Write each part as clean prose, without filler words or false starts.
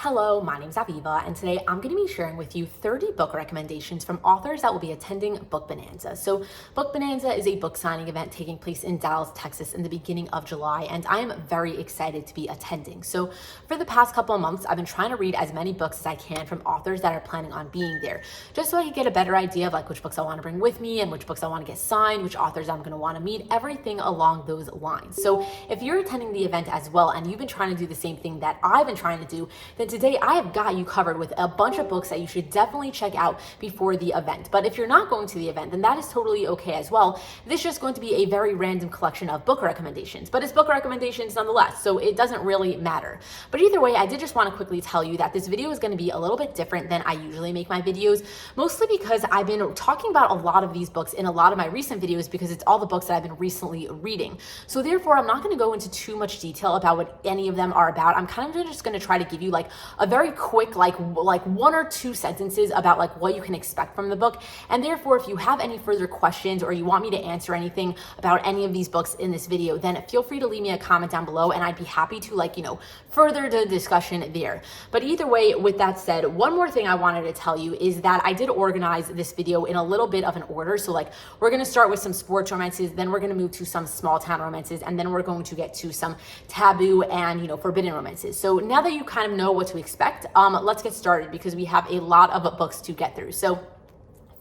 Hello, my name's Aviva, and today I'm going to be sharing with you 30 book recommendations from authors that will be attending Book Bonanza. So Book Bonanza is a book signing event taking place in Dallas, Texas in the beginning of July, and I am very excited to be attending. So for the past couple of months, I've been trying to read as many books as I can from authors that are planning on being there, just so I can get a better idea of which books I want to bring with me and which books I want to get signed, which authors I'm going to want to meet, everything along those lines. So if you're attending the event as well and you've been trying to do the same thing that I've been trying to do, then today I have got you covered with a bunch of books that you should definitely check out before the event. But if you're not going to the event, then that is totally okay as well. This is just going to be a very random collection of book recommendations, but it's book recommendations nonetheless, so it doesn't really matter. But either way, I did just want to quickly tell you that this video is going to be a little bit different than I usually make my videos, mostly because I've been talking about a lot of these books in a lot of my recent videos because it's all the books that I've been recently reading. So therefore, I'm not going to go into too much detail about what any of them are about. I'm kind of just going to try to give you a very quick like one or two sentences about what you can expect from the book. And therefore, if you have any further questions or you want me to answer anything about any of these books in this video, then feel free to leave me a comment down below and I'd be happy to further the discussion there. But either way, with that said, one more thing I wanted to tell you is that I did organize this video in a little bit of an order. So we're going to start with some sports romances, then we're going to move to some small town romances, and then we're going to get to some taboo and forbidden romances. So now that you kind of know what to expect, let's get started because we have a lot of books to get through. So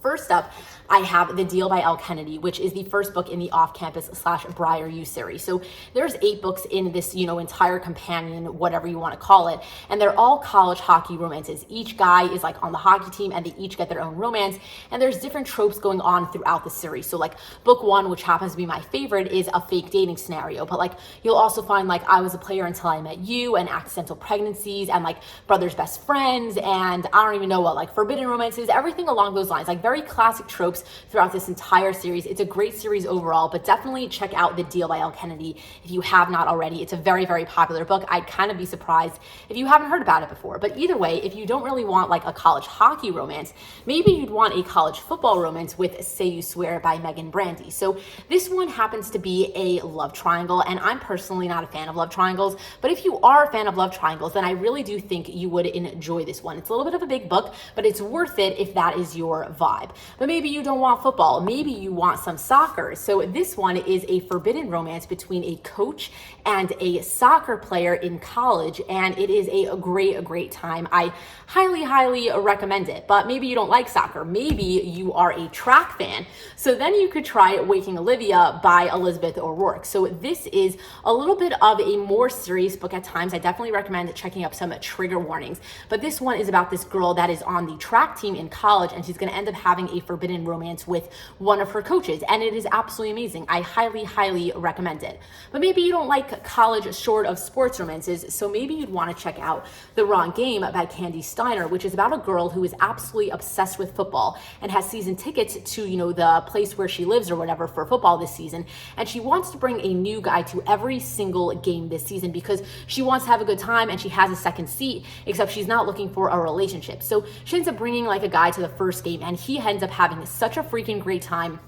first up, I have The Deal by Elle Kennedy, which is the first book in the off-campus / Briar U series. So there's 8 books in this, entire companion, whatever you want to call it, and they're all college hockey romances. Each guy is on the hockey team and they each get their own romance, and there's different tropes going on throughout the series. So book 1, which happens to be my favorite, is a fake dating scenario, but you'll also find I was a player until I met you, and accidental pregnancies, and brothers best friends, and I don't even know what, forbidden romances, everything along those lines, very classic tropes throughout this entire series. It's a great series overall, but definitely check out The Deal by Elle Kennedy if you have not already. It's a very, very popular book. I'd kind of be surprised if you haven't heard about it before. But either way, if you don't really want a college hockey romance, maybe you'd want a college football romance with Say You Swear by Brandy. So this one happens to be a love triangle, and I'm personally not a fan of love triangles, but if you are a fan of love triangles, then I really do think you would enjoy this one. It's a little bit of a big book, but it's worth it if that is your vibe. But maybe you don't want football, maybe you want some soccer. So this one is a forbidden romance between a coach and a soccer player in college, and it is a great time. I highly recommend it. But maybe you don't like soccer, maybe you are a track fan, so then you could try Waking Olivia by Elizabeth O'Rourke. So this is a little bit of a more serious book at times. I definitely recommend checking up some trigger warnings, but this one is about this girl that is on the track team in college, and she's going to end up having a forbidden romance with one of her coaches, and it is absolutely amazing. I highly recommend it. But maybe you don't like college short of sports romances, so maybe you'd want to check out The Wrong Game by Candy Steiner, which is about a girl who is absolutely obsessed with football and has season tickets to the place where she lives or whatever for football this season, and she wants to bring a new guy to every single game this season because she wants to have a good time and she has a second seat, except she's not looking for a relationship. So she ends up bringing a guy to the first game, and he ends up having such a freaking great time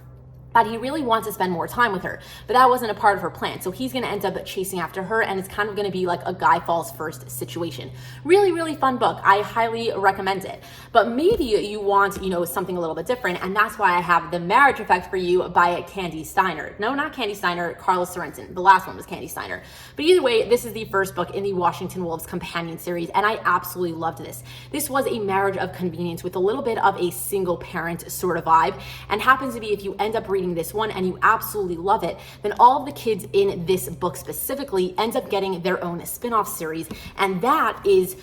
that he really wants to spend more time with her, but that wasn't a part of her plan. So he's going to end up chasing after her, and it's kind of going to be a guy falls first situation. Really fun book. I highly recommend it. But maybe you want, something a little bit different, and that's why I have The Marriage Effect for you by Candy Steiner. No, not Candy Steiner, Carla Sorensen. The last one was Candy Steiner. But either way, this is the first book in the Washington Wolves companion series, and I absolutely loved this. This was a marriage of convenience with a little bit of a single parent sort of vibe, and happens to be if you end up reading this one and you absolutely love it, then all of the kids in this book specifically ends up getting their own spin-off series, and that is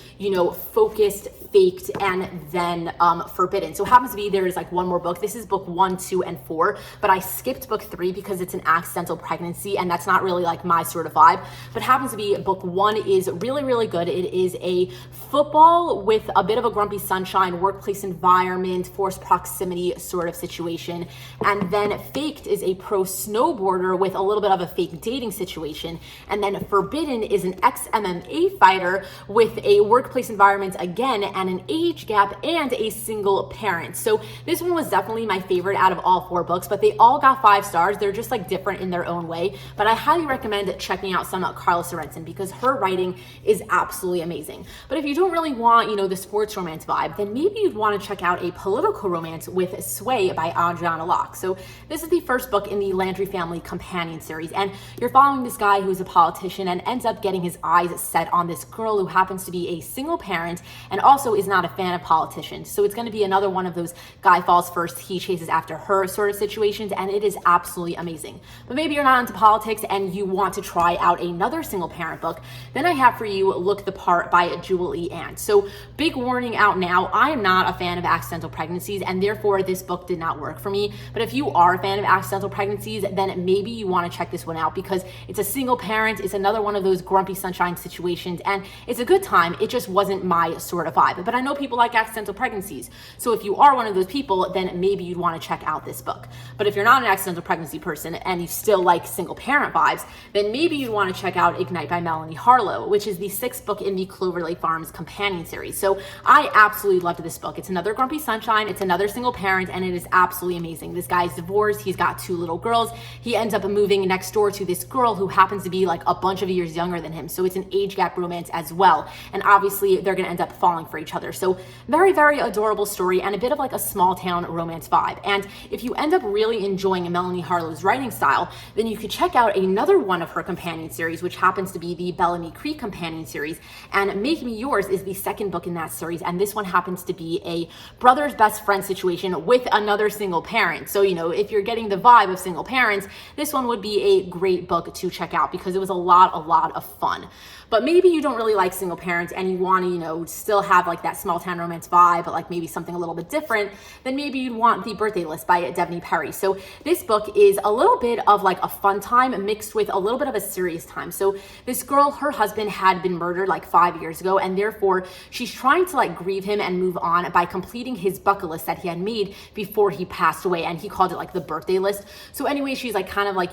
focused, faked, and then forbidden. So it happens to be there is one more book. This is book 1, 2, and 4, but I skipped book 3 because it's an accidental pregnancy and that's not really my sort of vibe. But happens to be book 1 is really good. It is a football with a bit of a grumpy sunshine workplace environment, forced proximity sort of situation, and then Faked is a pro snowboarder with a little bit of a fake dating situation. And then Forbidden is an ex-MMA fighter with a workplace environment again, and an age gap, and a single parent. So this one was definitely my favorite out of all 4 books, but they all got 5 stars. They're just like different in their own way. But I highly recommend checking out some Carla Sorensen because her writing is absolutely amazing. But if you don't really want, the sports romance vibe, then maybe you'd want to check out a political romance with Sway by Adriana Locke. So this is the first book in the Landry Family Companion series, and you're following this guy who's a politician and ends up getting his eyes set on this girl who happens to be a single parent and also is not a fan of politicians. So it's going to be another one of those guy falls first, he chases after her sort of situations, and it is absolutely amazing. But maybe you're not into politics and you want to try out another single parent book, then I have for you Look the Part by Julie Ann. So big warning out now, I am not a fan of accidental pregnancies, and therefore this book did not work for me. But if you are a fan of accidental pregnancies, then maybe you want to check this one out because it's a single parent, it's another one of those grumpy sunshine situations, and it's a good time. It just wasn't my sort of vibe. But I know people like accidental pregnancies, so if you are one of those people, then maybe you'd want to check out this book. But if you're not an accidental pregnancy person and you still like single parent vibes, then maybe you'd want to check out Ignite by Melanie Harlow, which is the 6th book in the Cloverleaf Farms companion series. So I absolutely loved this book. It's another grumpy sunshine, it's another single parent, and it is absolutely amazing. This guy's divorced, he's got 2 little girls. He ends up moving next door to this girl who happens to be like a bunch of years younger than him. So it's an age gap romance as well. And obviously they're gonna end up falling for each other. So very, very adorable story and a bit of like a small town romance vibe. And if you end up really enjoying Melanie Harlow's writing style, then you could check out another one of her companion series, which happens to be the Bellamy Creek companion series. And Make Me Yours is the 2nd book in that series. And this one happens to be a brother's best friend situation with another single parent. So, if you're getting the vibe of single parents, this one would be a great book to check out because it was a lot of fun. But maybe you don't really like single parents and you want to, still have like that small town romance vibe, but like maybe something a little bit different, then maybe you'd want The Birthday List by Devney Perry. So this book is a little bit of like a fun time mixed with a little bit of a serious time. So this girl, her husband had been murdered like 5 years ago, and therefore she's trying to like grieve him and move on by completing his bucket list that he had made before he passed away, and he called it like the birthday list. So anyway, she's like kind of like,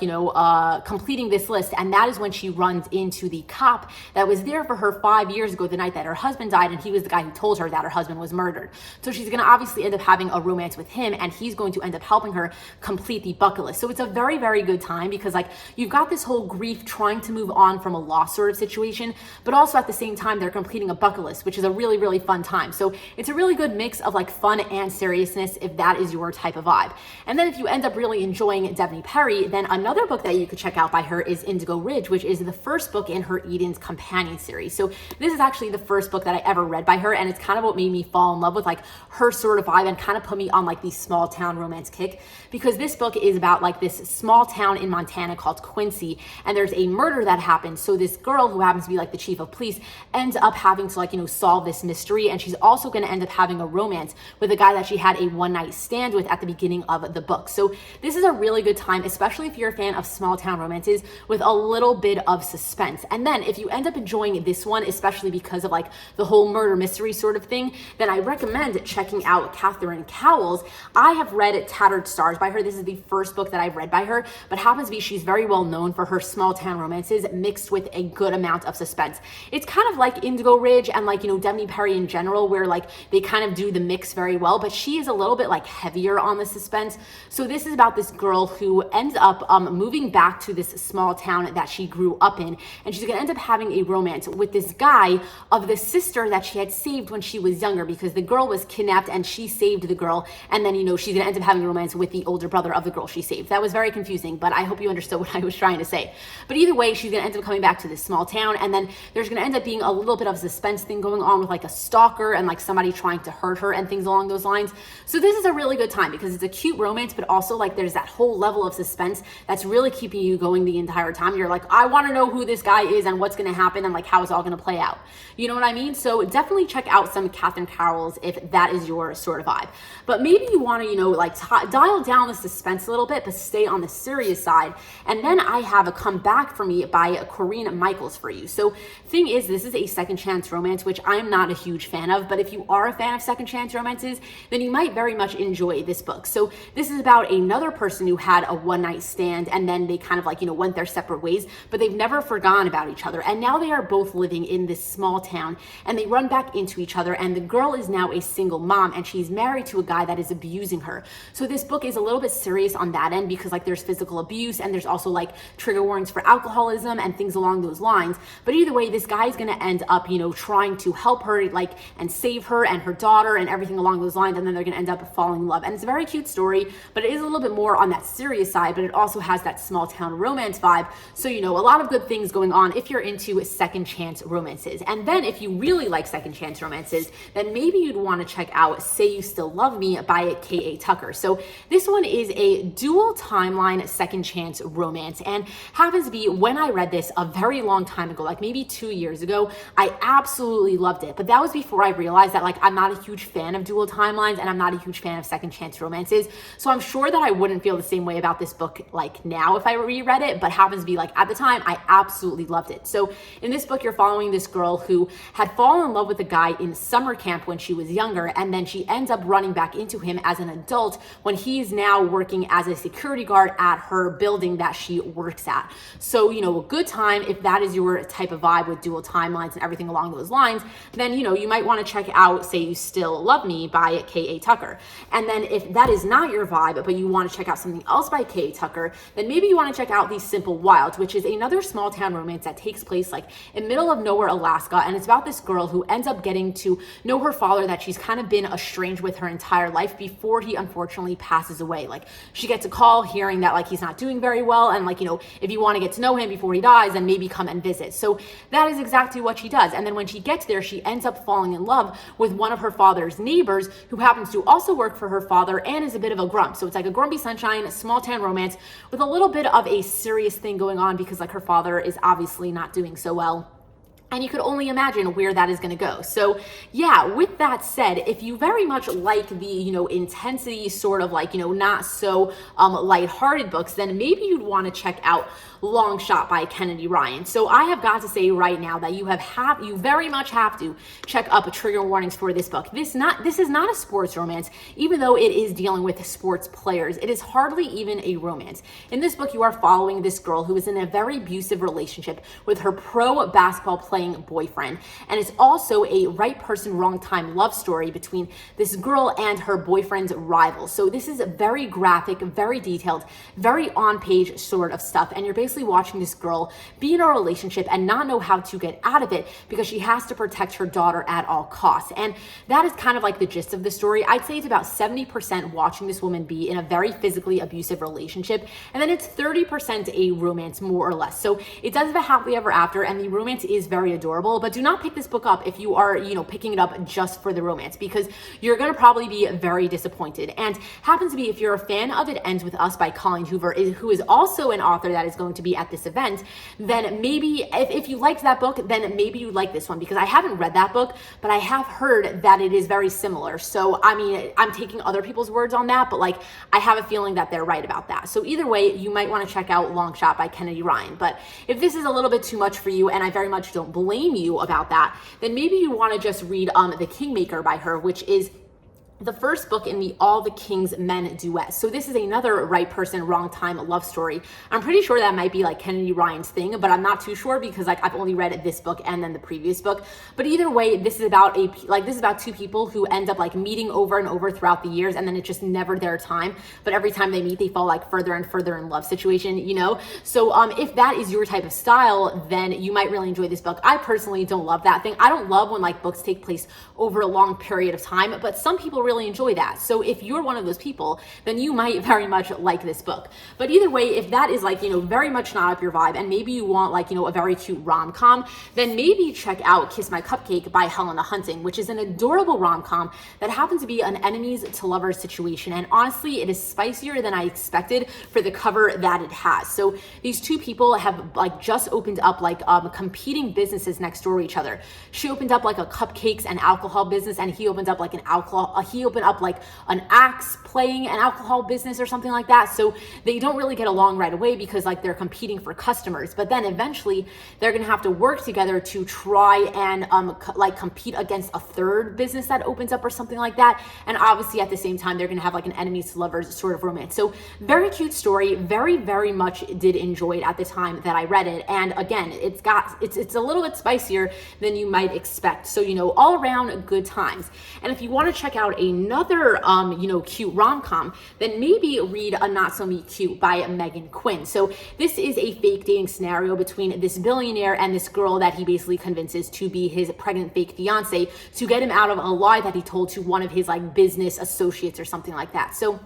completing this list, and that is when she runs into the cop that was there for her 5 years ago, the night that her husband died, and he was the guy who told her that her husband was murdered. So she's gonna obviously end up having a romance with him, and he's going to end up helping her complete the bucket list. So it's a very, very good time because like you've got this whole grief trying to move on from a loss sort of situation, but also at the same time they're completing a bucket list, which is a really, really fun time. So it's a really good mix of like fun and seriousness if that is your type of vibe. And then if you end up really enjoying Devney Perry, then another book that you could check out by her is Indigo Ridge, which is the 1st book in her Eden's companion series. So this is actually the 1st book that I ever read by her, and it's kind of what made me fall in love with like her sort of vibe and kind of put me on like the small town romance kick, because this book is about like this small town in Montana called Quincy, and there's a murder that happens. So this girl who happens to be like the chief of police ends up having to like, solve this mystery, and she's also going to end up having a romance with a guy that she had a one-night stand with at the beginning of the book. So this is a really good time, especially if you're a fan of small town romances with a little bit of suspense. And then if you end up enjoying this one, especially because of like the whole murder mystery sort of thing, then I recommend checking out Catherine Cowell's. I have read Tattered Stars by her. This is the 1st book that I've read by her, but happens to be she's very well known for her small town romances mixed with a good amount of suspense. It's kind of like Indigo Ridge and like, Devney Perry in general, where like they kind of do the mix very well, but she is a little bit like heavier on the suspense. So this is about this girl who ends up moving back to this small town that she grew up in, and she's gonna end up having a romance with this guy of the sister that she had saved when she was younger, because the girl was kidnapped and she saved the girl, and then she's gonna end up having a romance with the older brother of the girl she saved. That was very confusing, but I hope you understood what I was trying to say. But either way, she's gonna end up coming back to this small town, and then there's gonna end up being a little bit of suspense thing going on with like a stalker and like somebody trying to hurt her and things along those lines. So this is a really good time because it's a cute romance, but also like there's that whole level of suspense that's really keeping you going the entire time. You're like, I want to know who this guy is and what's going to happen and like how it's all going to play out. You know what I mean? So definitely check out some Catherine Carroll's if that is your sort of vibe. But maybe you want to, you know, like dial down the suspense a little bit, but stay on the serious side. And then I have a Come Back for Me by Corinne Michaels for you. So thing is, this is a second chance romance, which I'm not a huge fan of, but if you are a fan of second chance romances, then you might very much enjoy this book. So this is about another person who had a one night stand and then they kind of like, you know, went their separate ways, but they've never forgotten about each other. And now they are both living in this small town and they run back into each other. And the girl is now a single mom and she's married to a guy that is abusing her. So this book is a little bit serious on that end because like there's physical abuse and there's also like trigger warnings for alcoholism and things along those lines. But either way, this guy is going to end up, you know, trying to help her like and save her and her daughter and everything along those lines. And then they're going to end up falling in love. And it's a very cute story, but it is a little bit more on that serious side, but it also has that small town romance vibe. So, you know, a lot of good things going on if you're into second chance romances. And then if you really like second chance romances, then maybe you'd want to check out Say You Still Love Me by K.A. Tucker. So this one is a dual timeline second chance romance and happens to be when I read this a very long time ago, like maybe 2 years ago, I absolutely loved it. But that was before I realized that like I'm not a huge fan of dual timelines and I'm not a huge fan of second chance romances. So I'm sure that I wouldn't feel the same way about this book like now if I reread it, but happens to be like at the time I absolutely loved it. So in this book, you're following this girl who had fallen in love with a guy in summer camp when she was younger, and then she ends up running back into him as an adult when he is now working as a security guard at her building that she works at. So, you know, a good time if that is your type of vibe with dual timelines and everything along those lines, then, you know, you might want to check out Say You Still Love Me by K.A. Tucker. And then if that is not your vibe, but you want to check out something else by K.A. Tucker, then maybe you want to check out The Simple Wilds, which is another small town romance that takes place like in middle of nowhere, Alaska. And it's about this girl who ends up getting to know her father that she's kind of been estranged with her entire life before he unfortunately passes away. Like she gets a call hearing that like he's not doing very well. And like, you know, if you want to get to know him before he dies, then maybe come and visit. So that is exactly what she does. And then when she gets there, she ends up falling in love with one of her father's neighbors who happens to also work for her father and is a bit of a grump. So it's like a grumpy sunshine, small town romance with a little bit of a serious thing going on because like her father is obviously not doing so well. And you could only imagine where that is going to go. So yeah, with that said, if you very much like the, you know, intensity sort of like, you know, not so lighthearted books, then maybe you'd want to check out Long Shot by Kennedy Ryan. So I have got to say right now that you very much have to check up trigger warnings for this book. This is not a sports romance, even though it is dealing with sports players. It is hardly even a romance. In this book, you are following this girl who is in a very abusive relationship with her pro basketball playing boyfriend. And it's also a right person, wrong time love story between this girl and her boyfriend's rival. So this is very graphic, very detailed, very on page sort of stuff. And you're basically watching this girl be in a relationship and not know how to get out of it because she has to protect her daughter at all costs. And that is kind of like the gist of the story. I'd say it's about 70% watching this woman be in a very physically abusive relationship. And then it's 30% a romance, more or less. So it does have a happily ever after, and the romance is very adorable, but do not pick this book up if you are, you know, picking it up just for the romance, because you're going to probably be very disappointed. And happens to be, if you're a fan of It Ends With Us by Colleen Hoover, who is also an author that is going to be at this event, then maybe if you liked that book, then maybe you like this one, because I haven't read that book, but I have heard that it is very similar. So I mean, I'm taking other people's words on that, but like I have a feeling that they're right about that. So either way, you might want to check out Long Shot by Kennedy Ryan. But if this is a little bit too much for you, and I very much don't blame you about that, then maybe you want to just read The Kingmaker by her, which is the first book in the All the King's Men duet. So this is another right person, wrong time love story. I'm pretty sure that might be like Kennedy Ryan's thing, but I'm not too sure because like I've only read this book and then the previous book. But either way, this is about two people who end up like meeting over and over throughout the years, and then it's just never their time. But every time they meet, they fall like further and further in love situation, you know? So if that is your type of style, then you might really enjoy this book. I personally don't love that thing. I don't love when like books take place over a long period of time, but some people really enjoy that. So if you're one of those people, then you might very much like this book. But either way, if that is like, very much not up your vibe, and maybe you want like, a very cute rom-com, then maybe check out Kiss My Cupcake by Helena Hunting, which is an adorable rom-com that happens to be an enemies to lovers situation. And honestly, it is spicier than I expected for the cover that it has. So these two people have like just opened up like competing businesses next door to each other. She opened up like a cupcakes and alcohol business, and he opened up like an axe playing and alcohol business or something like that. So they don't really get along right away because like they're competing for customers, but then eventually they're gonna have to work together to try and compete against a third business that opens up or something like that. And obviously at the same time, they're gonna have like an enemies to lovers sort of romance. So very cute story, very, very much did enjoy it at the time that I read it. And again, it's a little bit spicier than you might expect. So, all around good times. And if you want to check out another, cute rom-com, then maybe read A Not So Cute by Megan Quinn. So this is a fake dating scenario between this billionaire and this girl that he basically convinces to be his pregnant fake fiance to get him out of a lie that he told to one of his like business associates or something like that. So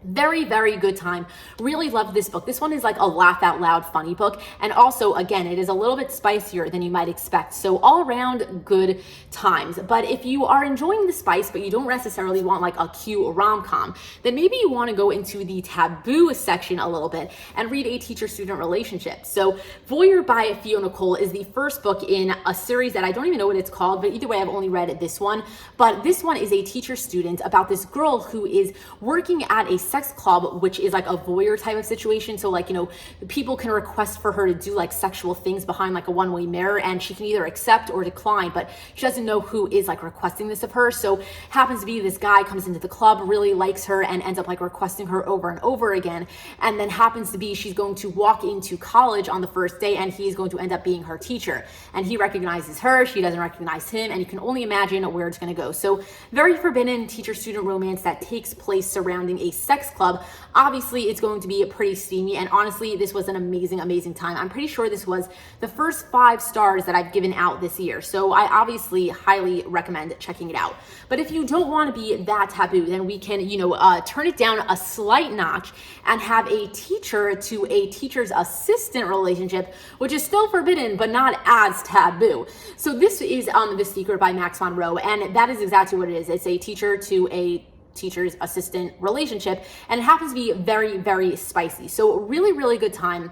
very, very good time. Really loved this book. This one is like a laugh out loud funny book. And also, again, it is a little bit spicier than you might expect. So all around good times. But if you are enjoying the spice, but you don't necessarily want like a cute rom-com, then maybe you want to go into the taboo section a little bit and read A Teacher-Student Relationship. So Voyeur by Fiona Cole is the first book in a series that I don't even know what it's called, but either way, I've only read this one. But this one is a teacher-student about this girl who is working at a sex club, which is like a voyeur type of situation. So like, people can request for her to do like sexual things behind like a one-way mirror, and she can either accept or decline, but she doesn't know who is like requesting this of her. So happens to be this guy comes into the club, really likes her, and ends up like requesting her over and over again. And then happens to be she's going to walk into college on the first day, and he's going to end up being her teacher. And he recognizes her, she doesn't recognize him, and you can only imagine where it's going to go. So very forbidden teacher-student romance that takes place surrounding a sex club. Obviously, it's going to be pretty steamy, and honestly, this was an amazing, amazing time. I'm pretty sure this was the first 5 stars that I've given out this year, so I obviously highly recommend checking it out. But if you don't want to be that taboo, then we can, turn it down a slight notch and have a teacher to a teacher's assistant relationship, which is still forbidden, but not as taboo. So this is The Secret by Max Monroe, and that is exactly what it is. It's a teacher to a teacher's assistant relationship, and it happens to be very, very spicy. So really, really good time.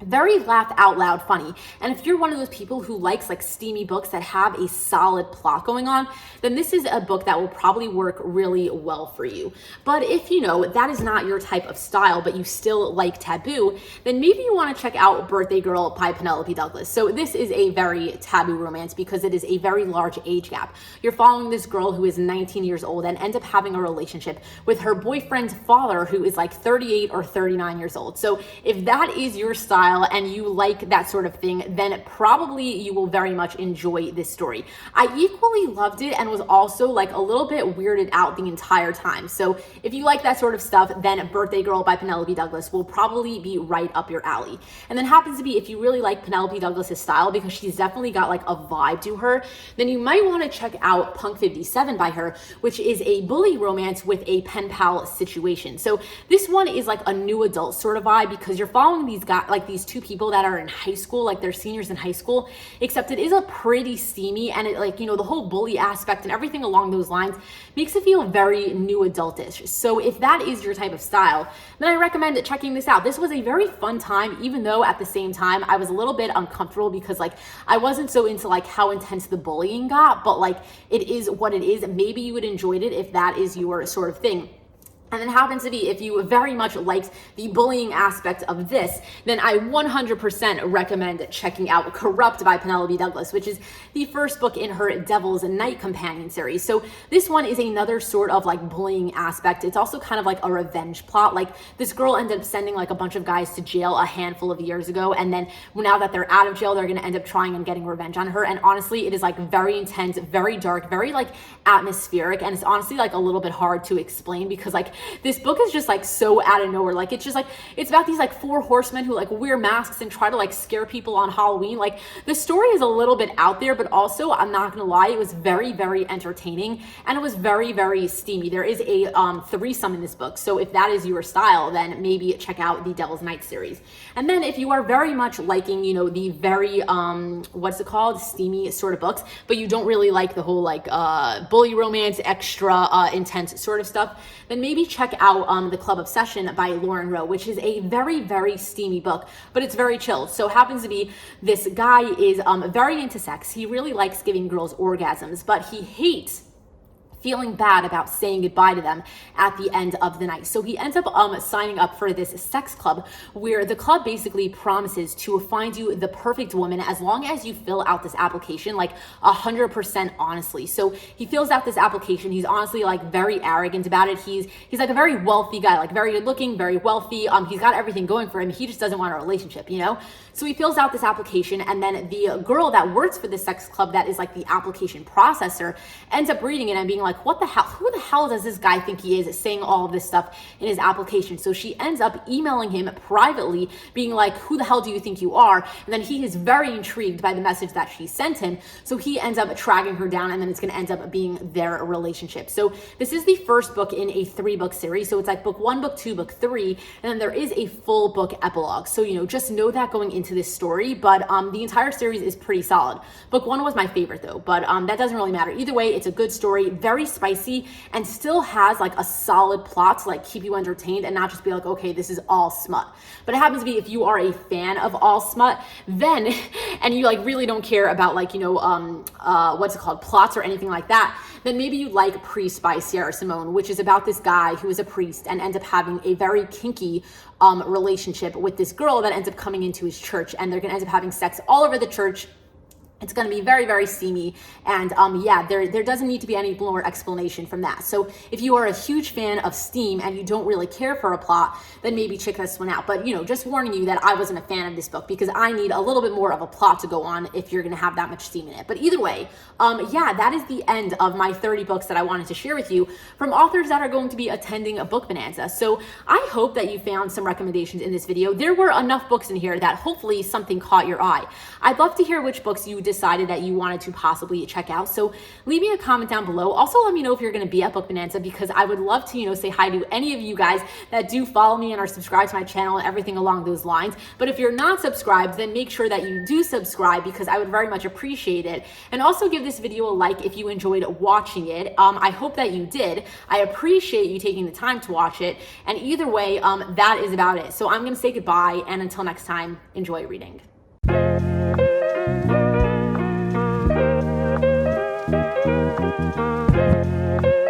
Very laugh out loud funny. And if you're one of those people who likes like steamy books that have a solid plot going on, then this is a book that will probably work really well for you. But if that is not your type of style, but you still like taboo, then maybe you want to check out Birthday Girl by Penelope Douglas. So this is a very taboo romance because it is a very large age gap. You're following this girl who is 19 years old and ends up having a relationship with her boyfriend's father, who is like 38 or 39 years old. So if that is your style and you like that sort of thing, then probably you will very much enjoy this story. I equally loved it and was also like a little bit weirded out the entire time. So if you like that sort of stuff, then Birthday Girl by Penelope Douglas will probably be right up your alley. And then happens to be, if you really like Penelope Douglas's style, because she's definitely got like a vibe to her, then you might want to check out Punk 57 by her, which is a bully romance with a pen pal situation. So this one is like a new adult sort of vibe because you're following these guys, like these 2 people that are in high school, like they're seniors in high school, except it is a pretty steamy, and it like, the whole bully aspect and everything along those lines makes it feel very new adultish. So if that is your type of style, then I recommend checking this out. This was a very fun time, even though at the same time I was a little bit uncomfortable because like I wasn't so into like how intense the bullying got, but like it is what it is. Maybe you would enjoy it if that is your sort of thing. And then happens to be, if you very much liked the bullying aspect of this, then I 100% recommend checking out Corrupt by Penelope Douglas, which is the first book in her Devil's Night companion series. So this one is another sort of like bullying aspect. It's also kind of like a revenge plot. Like this girl ended up sending like a bunch of guys to jail a handful of years ago, and then now that they're out of jail, they're gonna end up trying and getting revenge on her. And honestly, it is like very intense, very dark, very like atmospheric, and it's honestly like a little bit hard to explain because like this book is just like so out of nowhere. Like, it's just like, it's about these like 4 horsemen who like wear masks and try to like scare people on Halloween. Like, the story is a little bit out there, but also, I'm not gonna lie, it was very, very entertaining, and it was very, very steamy. There is a threesome in this book, so if that is your style, then maybe check out the Devil's Night series. And then if you are very much liking, you know, the very what's it called, steamy sort of books, but you don't really like the whole like bully romance, extra intense sort of stuff, then maybe check out The Club Obsession by Lauren Rowe, which is a very, very steamy book, but it's very chilled. So it happens to be this guy is very into sex. He really likes giving girls orgasms, but he hates feeling bad about saying goodbye to them at the end of the night. So he ends up signing up for this sex club, where the club basically promises to find you the perfect woman as long as you fill out this application like 100% honestly. So he fills out this application. He's honestly like very arrogant about it. He's like a very wealthy guy, like very good looking, very wealthy. He's got everything going for him. He just doesn't want a relationship, you know? So he fills out this application, and then the girl that works for the sex club that is like the application processor ends up reading it and being like, what the hell, who the hell does this guy think he is, saying all of this stuff in his application? So she ends up emailing him privately, being like, who the hell do you think you are? And then he is very intrigued by the message that she sent him. So he ends up tracking her down, and then it's going to end up being their relationship. So this is the first book in a 3-book series. So it's like book 1, book 2, book 3, and then there is a full book epilogue. So, you know, just know that going into this story, but the entire series is pretty solid. Book 1 was my favorite though, but that doesn't really matter. Either way, it's a good story, very spicy, and still has like a solid plot to like keep you entertained and not just be like, okay, this is all smut. But it happens to be, if you are a fan of all smut, then, and you like really don't care about like, you know, what's it called, plots or anything like that, then maybe you like Priest by Sierra Simone, which is about this guy who is a priest and ends up having a very kinky relationship with this girl that ends up coming into his church, and they're gonna end up having sex all over the church. It's going to be very, very steamy. And yeah, there doesn't need to be any more explanation from that. So if you are a huge fan of steam and you don't really care for a plot, then maybe check this one out. But, you know, just warning you that I wasn't a fan of this book because I need a little bit more of a plot to go on if you're going to have that much steam in it. But either way, yeah, that is the end of my 30 books that I wanted to share with you from authors that are going to be attending a book bonanza. So I hope that you found some recommendations in this video. There were enough books in here that hopefully something caught your eye. I'd love to hear which books you decided that you wanted to possibly check out. So leave me a comment down below. Also, let me know if you're going to be at Book Bonanza, because I would love to, you know, say hi to any of you guys that do follow me and are subscribed to my channel and everything along those lines. But if you're not subscribed, then make sure that you do subscribe, because I would very much appreciate it. And also give this video a like if you enjoyed watching it. I hope that you did. I appreciate you taking the time to watch it. And either way, that is about it. So I'm going to say goodbye, and until next time, enjoy reading. Thank you.